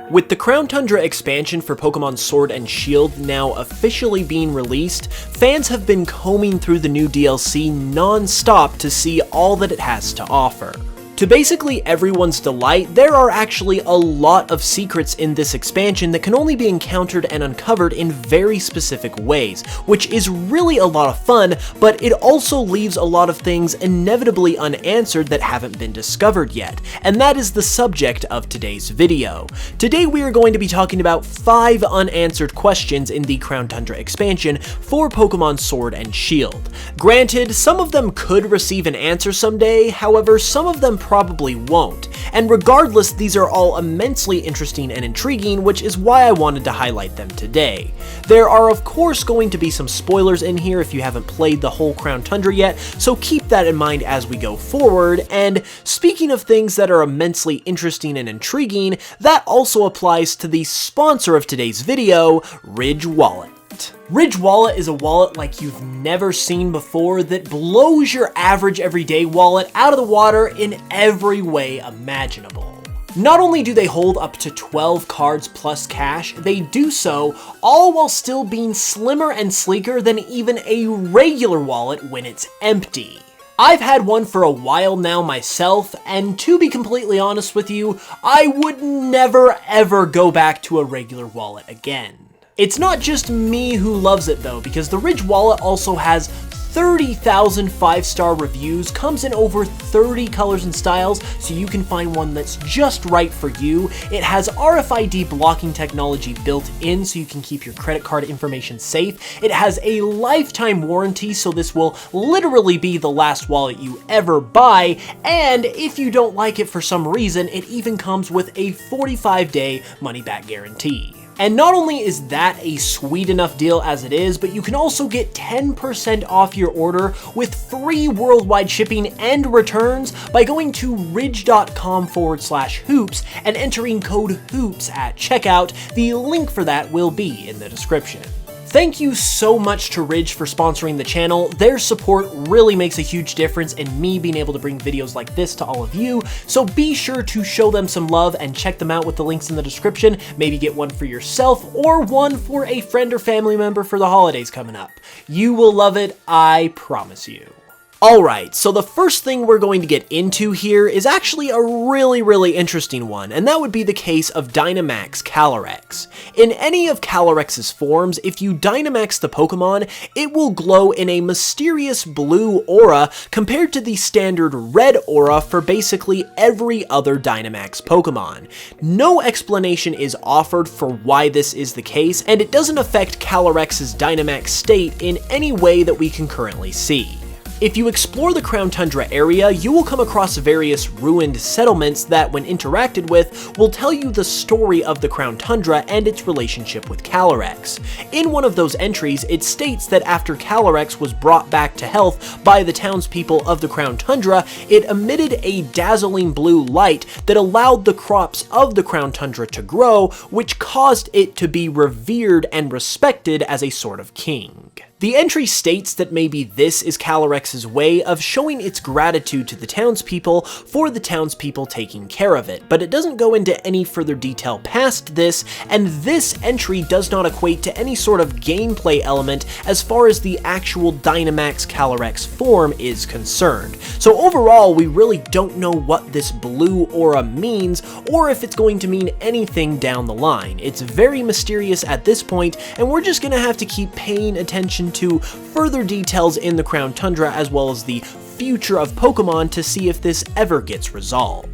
With the Crown Tundra expansion for Pokémon Sword and Shield now officially being released, fans have been combing through the new DLC non-stop to see all that it has to offer. To basically everyone's delight, there are actually a lot of secrets in this expansion that can only be encountered and uncovered in very specific ways, which is really a lot of fun, but it also leaves a lot of things inevitably unanswered that haven't been discovered yet, and that is the subject of today's video. Today we are going to be talking about 5 unanswered questions in the Crown Tundra expansion for Pokémon Sword and Shield. Granted, some of them could receive an answer someday, however, some of them probably won't, and regardless, these are all immensely interesting and intriguing, which is why I wanted to highlight them today. There are of course going to be some spoilers in here if you haven't played the whole Crown Tundra yet, so keep that in mind as we go forward, and speaking of things that are immensely interesting and intriguing, that also applies to the sponsor of today's video, Ridge Wallet. Ridge Wallet is a wallet like you've never seen before that blows your average everyday wallet out of the water in every way imaginable. Not only do they hold up to 12 cards plus cash, they do so all while still being slimmer and sleeker than even a regular wallet when it's empty. I've had one for a while now myself, and to be completely honest with you, I would never ever go back to a regular wallet again. It's not just me who loves it though, because the Ridge Wallet also has 30,000 5-star reviews, comes in over 30 colors and styles, so you can find one that's just right for you. It has RFID blocking technology built in, so you can keep your credit card information safe. It has a lifetime warranty, so this will literally be the last wallet you ever buy, and if you don't like it for some reason, it even comes with a 45-day money-back guarantee. And not only is that a sweet enough deal as it is, but you can also get 10% off your order with free worldwide shipping and returns by going to ridge.com/hoops and entering code HOOPS at checkout. The link for that will be in the description. Thank you so much to Ridge for sponsoring the channel. Their support really makes a huge difference in me being able to bring videos like this to all of you, so be sure to show them some love and check them out with the links in the description. Maybe get one for yourself or one for a friend or family member for the holidays coming up. You will love it, I promise you. Alright, so the first thing we're going to get into here is actually a really interesting one, and that would be the case of Dynamax Calorix. In any of Calorix's forms, if you Dynamax the Pokemon, it will glow in a mysterious blue aura compared to the standard red aura for basically every other Dynamax Pokemon. No explanation is offered for why this is the case, and it doesn't affect Calorix's Dynamax state in any way that we can currently see. If you explore the Crown Tundra area, you will come across various ruined settlements that, when interacted with, will tell you the story of the Crown Tundra and its relationship with Calorix. In one of those entries, it states that after Calorix was brought back to health by the townspeople of the Crown Tundra, it emitted a dazzling blue light that allowed the crops of the Crown Tundra to grow, which caused it to be revered and respected as a sort of king. The entry states that maybe this is Calorix's way of showing its gratitude to the townspeople for the townspeople taking care of it, but it doesn't go into any further detail past this, and this entry does not equate to any sort of gameplay element as far as the actual Dynamax Calorix form is concerned. So overall, we really don't know what this blue aura means, or if it's going to mean anything down the line. It's very mysterious at this point, and we're just gonna have to keep paying attention to further details in the Crown Tundra as well as the future of Pokemon to see if this ever gets resolved.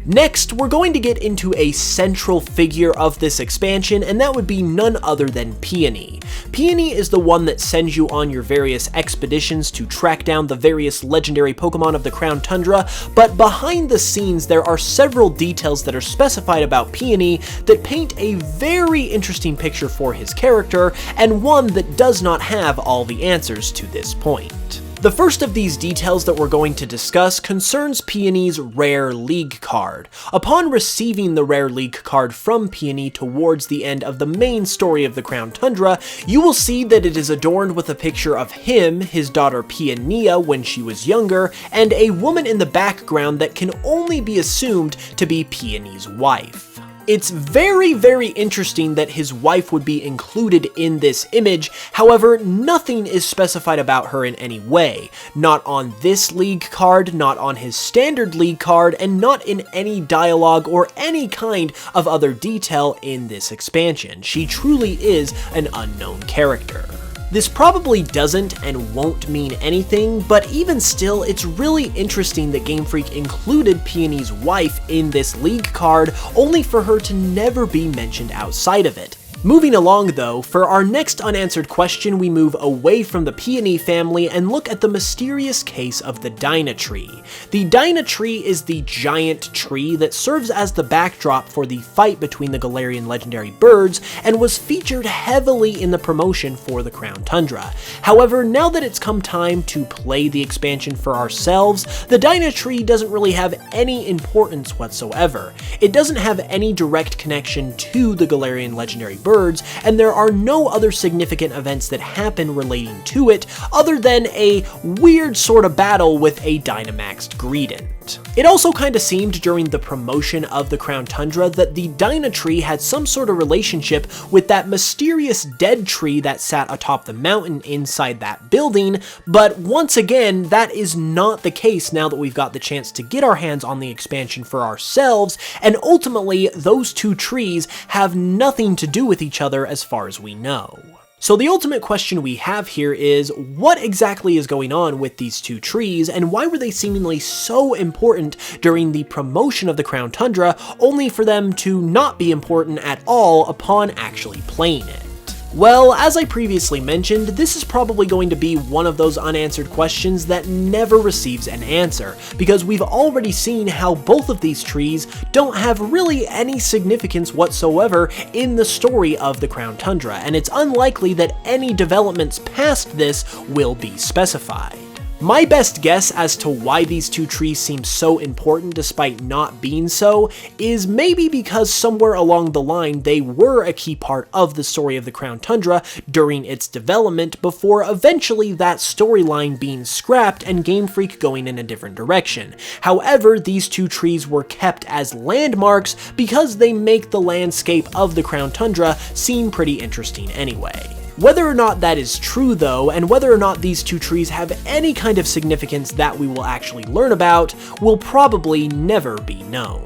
Next, we're going to get into a central figure of this expansion, and that would be none other than Peony. Peony is the one that sends you on your various expeditions to track down the various legendary Pokemon of the Crown Tundra, but behind the scenes there are several details that are specified about Peony that paint a very interesting picture for his character, and one that does not have all the answers to this point. The first of these details that we're going to discuss concerns Peony's Rare League card. Upon receiving the Rare League card from Peony towards the end of the main story of the Crown Tundra, you will see that it is adorned with a picture of him, his daughter Peonia when she was younger, and a woman in the background that can only be assumed to be Peony's wife. It's very, very interesting that his wife would be included in this image, however, nothing is specified about her in any way. Not on this league card, not on his standard league card, and not in any dialogue or any kind of other detail in this expansion. She truly is an unknown character. This probably doesn't and won't mean anything, but even still, it's really interesting that Game Freak included Peony's wife in this league card, only for her to never be mentioned outside of it. Moving along though, for our next unanswered question, we move away from the Peony family and look at the mysterious case of the Dyna Tree. The Dyna Tree is the giant tree that serves as the backdrop for the fight between the Galarian legendary birds and was featured heavily in the promotion for the Crown Tundra. However, now that it's come time to play the expansion for ourselves, the Dyna Tree doesn't really have any importance whatsoever. It doesn't have any direct connection to the Galarian legendary birds, and there are no other significant events that happen relating to it other than a weird sort of battle with a Dynamaxed Greedent. It also kinda seemed during the promotion of the Crown Tundra that the Dyna Tree had some sort of relationship with that mysterious dead tree that sat atop the mountain inside that building, but once again, that is not the case now that we've got the chance to get our hands on the expansion for ourselves, and ultimately, those two trees have nothing to do with each other as far as we know. So the ultimate question we have here is, what exactly is going on with these two trees, and why were they seemingly so important during the promotion of the Crown Tundra, only for them to not be important at all upon actually playing it? Well, as I previously mentioned, this is probably going to be one of those unanswered questions that never receives an answer, because we've already seen how both of these trees don't have really any significance whatsoever in the story of the Crown Tundra, and it's unlikely that any developments past this will be specified. My best guess as to why these two trees seem so important despite not being so is maybe because somewhere along the line they were a key part of the story of the Crown Tundra during its development before eventually that storyline being scrapped and Game Freak going in a different direction. However, these two trees were kept as landmarks because they make the landscape of the Crown Tundra seem pretty interesting anyway. Whether or not that is true though, and whether or not these two trees have any kind of significance that we will actually learn about, will probably never be known.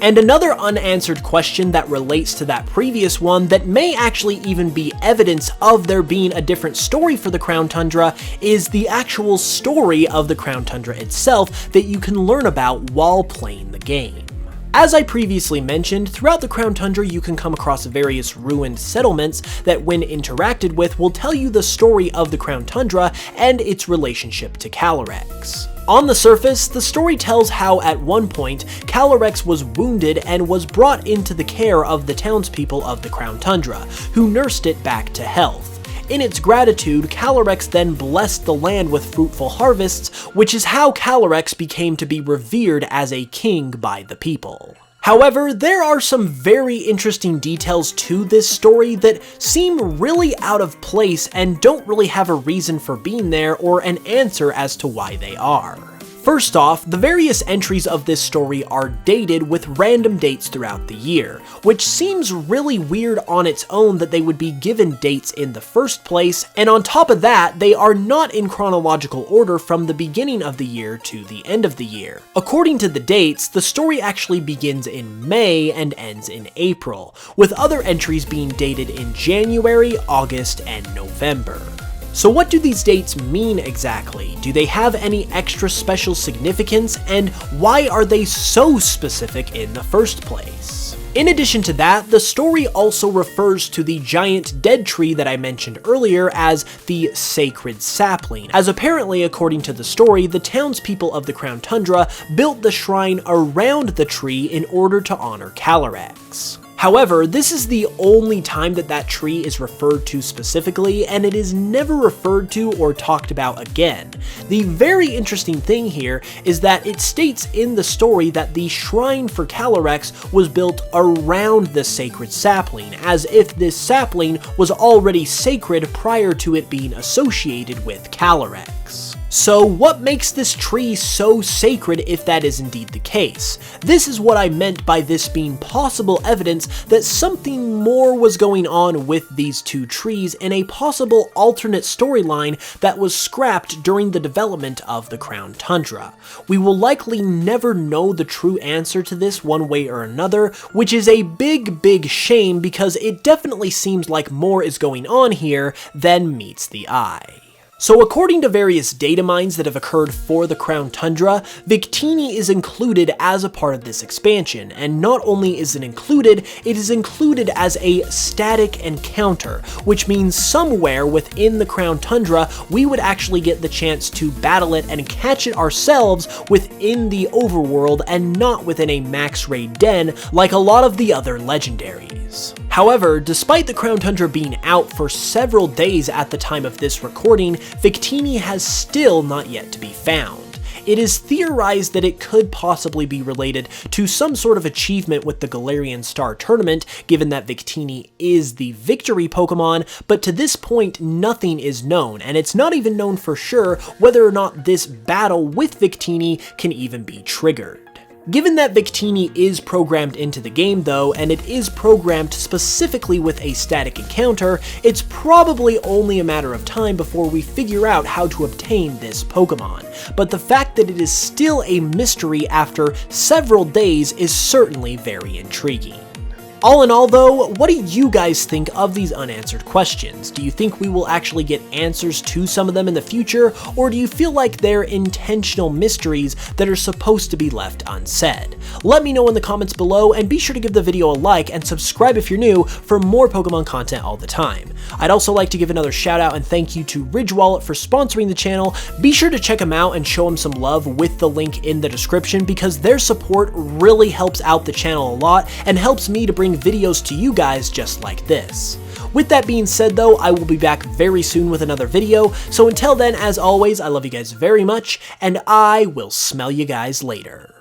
And another unanswered question that relates to that previous one that may actually even be evidence of there being a different story for the Crown Tundra is the actual story of the Crown Tundra itself that you can learn about while playing the game. As I previously mentioned, throughout the Crown Tundra you can come across various ruined settlements that when interacted with will tell you the story of the Crown Tundra and its relationship to Calorix. On the surface, the story tells how at one point, Calorix was wounded and was brought into the care of the townspeople of the Crown Tundra, who nursed it back to health. In its gratitude, Calorix then blessed the land with fruitful harvests, which is how Calorix became to be revered as a king by the people. However, there are some very interesting details to this story that seem really out of place and don't really have a reason for being there or an answer as to why they are. First off, the various entries of this story are dated with random dates throughout the year, which seems really weird on its own that they would be given dates in the first place, and on top of that, they are not in chronological order from the beginning of the year to the end of the year. According to the dates, the story actually begins in May and ends in April, with other entries being dated in January, August, and November. So what do these dates mean exactly? Do they have any extra special significance, and why are they so specific in the first place? In addition to that, the story also refers to the giant dead tree that I mentioned earlier as the Sacred Sapling, as apparently according to the story, the townspeople of the Crown Tundra built the shrine around the tree in order to honor Calorix. However, this is the only time that that tree is referred to specifically, and it is never referred to or talked about again. The very interesting thing here is that it states in the story that the shrine for Calorix was built around the Sacred Sapling, as if this sapling was already sacred prior to it being associated with Calorix. So what makes this tree so sacred if that is indeed the case? This is what I meant by this being possible evidence that something more was going on with these two trees in a possible alternate storyline that was scrapped during the development of the Crown Tundra. We will likely never know the true answer to this one way or another, which is a big shame because it definitely seems like more is going on here than meets the eye. So according to various data mines that have occurred for the Crown Tundra, Victini is included as a part of this expansion, and not only is it is included as a static encounter, which means somewhere within the Crown Tundra we would actually get the chance to battle it and catch it ourselves within the overworld and not within a max raid den like a lot of the other legendaries. However, despite the Crown Tundra being out for several days at the time of this recording, Victini has still not yet to be found. It is theorized that it could possibly be related to some sort of achievement with the Galarian Star Tournament, given that Victini is the victory Pokemon, but to this point nothing is known, and it's not even known for sure whether or not this battle with Victini can even be triggered. Given that Victini is programmed into the game though, and it is programmed specifically with a static encounter, it's probably only a matter of time before we figure out how to obtain this Pokemon. But the fact that it is still a mystery after several days is certainly very intriguing. All in all though, what do you guys think of these unanswered questions? Do you think we will actually get answers to some of them in the future, or do you feel like they're intentional mysteries that are supposed to be left unsaid? Let me know in the comments below, and be sure to give the video a like and subscribe if you're new for more Pokemon content all the time. I'd also like to give another shout out and thank you to Ridge Wallet for sponsoring the channel. Be sure to check them out and show them some love with the link in the description, because their support really helps out the channel a lot and helps me to bring videos to you guys just like this. With that being said though, I will be back very soon with another video, so until then, as always, I love you guys very much, and I will smell you guys later.